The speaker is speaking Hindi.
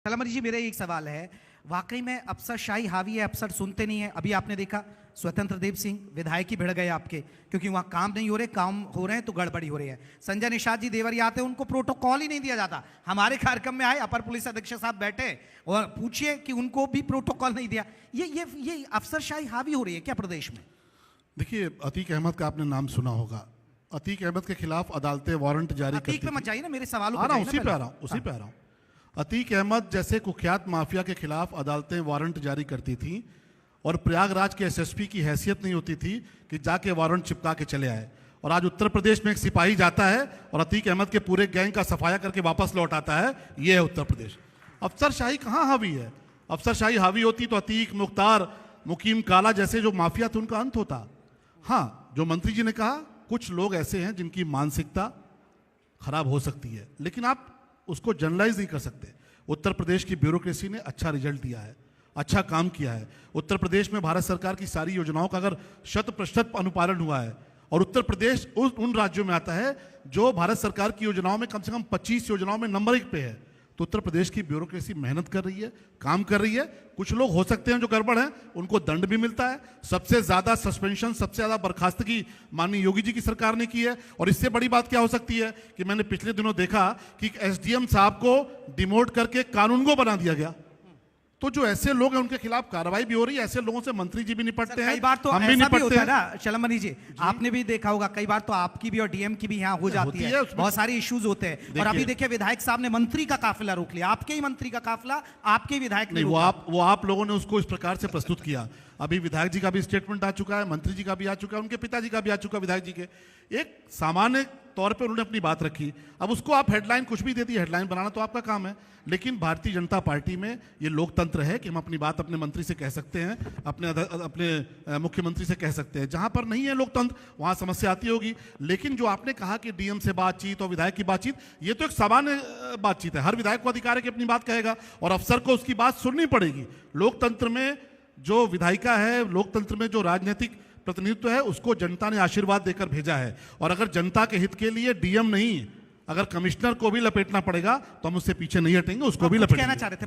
सलामत जी, मेरा एक सवाल है। वाकई में अफसरशाही हावी है, अफसर सुनते नहीं है। अभी आपने देखा स्वतंत्र देव सिंह विधायक ही भिड़ गए आपके, क्योंकि वहां काम नहीं हो रहे, काम हो रहे हैं तो गड़बड़ी हो रही है। संजय निषाद जी देवरिया आते हैं, उनको प्रोटोकॉल ही नहीं दिया जाता। हमारे कार्यक्रम में आए, अपर पुलिस अधीक्षक साहब बैठे और पूछिए कि उनको भी प्रोटोकॉल नहीं दिया। ये अफसरशाही हावी हो रही है क्या प्रदेश में? देखिए, अतीक अहमद का आपने नाम सुना होगा। अतीक अहमद के खिलाफ अदालतें वारंट जारी करती अतीक पे मत जाइए ना, मेरे सवालों आ रहा हूं, पे उसी पे आ रहा हूं। अतीक अहमद जैसे कुख्यात माफिया के खिलाफ अदालतें वारंट जारी करती थीं और प्रयागराज के एसएसपी की हैसियत नहीं होती थी कि जाके वारंट चिपका के चले आए। और आज उत्तर प्रदेश में एक सिपाही जाता है और अतीक अहमद के पूरे गैंग का सफाया करके वापस लौट आता है। ये है उत्तर प्रदेश। अफसरशाही कहाँ हावी है? अफसरशाही हावी होती तो अतीक, मुख्तार, मुकीम काला जैसे जो माफिया थे उनका अंत होता। हाँ, जो मंत्री जी ने कहा, कुछ लोग ऐसे हैं जिनकी मानसिकता खराब हो सकती है, लेकिन आप उसको जनरलाइज नहीं कर सकते। उत्तर प्रदेश की ब्यूरोक्रेसी ने अच्छा रिजल्ट दिया है, अच्छा काम किया है। उत्तर प्रदेश में भारत सरकार की सारी योजनाओं का अगर 100% अनुपालन हुआ है, और उत्तर प्रदेश उन राज्यों में आता है जो भारत सरकार की योजनाओं में कम से कम 25 योजनाओं में नंबर 1 पे है। तो उत्तर प्रदेश की ब्यूरोक्रेसी मेहनत कर रही है, काम कर रही है। कुछ लोग हो सकते हैं जो गड़बड़ हैं, उनको दंड भी मिलता है। सबसे ज्यादा सस्पेंशन, सबसे ज्यादा बर्खास्तगी माननीय योगी जी की सरकार ने की है। और इससे बड़ी बात क्या हो सकती है कि मैंने पिछले दिनों देखा कि एसडीएम साहब को डिमोट करके कानूनगो बना दिया गया। तो जो ऐसे लोग हैं उनके खिलाफ कार्रवाई भी हो रही है। ऐसे लोगों से मंत्री जी भी निपटते हैं, कई बार तो हम भी निपटते हैं ना। चलमनी जी, आपने भी देखा होगा, कई बार तो आपकी भी और डीएम की भी यहाँ हो जाती है, बहुत सारे इश्यूज होते हैं। और अभी देखिए, विधायक साहब ने मंत्री का काफिला रोक लिया। आपके ही मंत्री का काफिला आपके विधायक नहीं, वो आप लोगों ने उसको इस प्रकार से प्रस्तुत किया। अभी विधायक जी का भी स्टेटमेंट आ चुका है, मंत्री जी का भी आ चुका है, उनके पिताजी का भी आ चुका है। विधायक जी के एक सामान्य तौर पे उन्होंने अपनी बात रखी। अब उसको आप हेडलाइन कुछ भी दे दी, हेडलाइन बनाना तो आपका काम है। लेकिन भारतीय जनता पार्टी में ये लोकतंत्र है कि हम अपनी बात अपने मंत्री से कह सकते हैं, अपने मुख्यमंत्री से कह सकते हैं। जहां पर नहीं है लोकतंत्र, वहां समस्या आती होगी। लेकिन जो आपने कहा कि डीएम से बातचीत और विधायक की बातचीत, ये तो एक सामान्य बातचीत है। हर विधायक को अधिकार है कि अपनी बात कहेगा और अफसर को उसकी बात सुननी पड़ेगी। लोकतंत्र में जो विधायिका है, लोकतंत्र में जो राजनीतिक प्रतिनिधित्व है, उसको जनता ने आशीर्वाद देकर भेजा है। और अगर जनता के हित के लिए डीएम नहीं, अगर कमिश्नर को भी लपेटना पड़ेगा तो हम उससे पीछे नहीं हटेंगे, उसको भी लपेटेंगे। कहना चाह रहे थे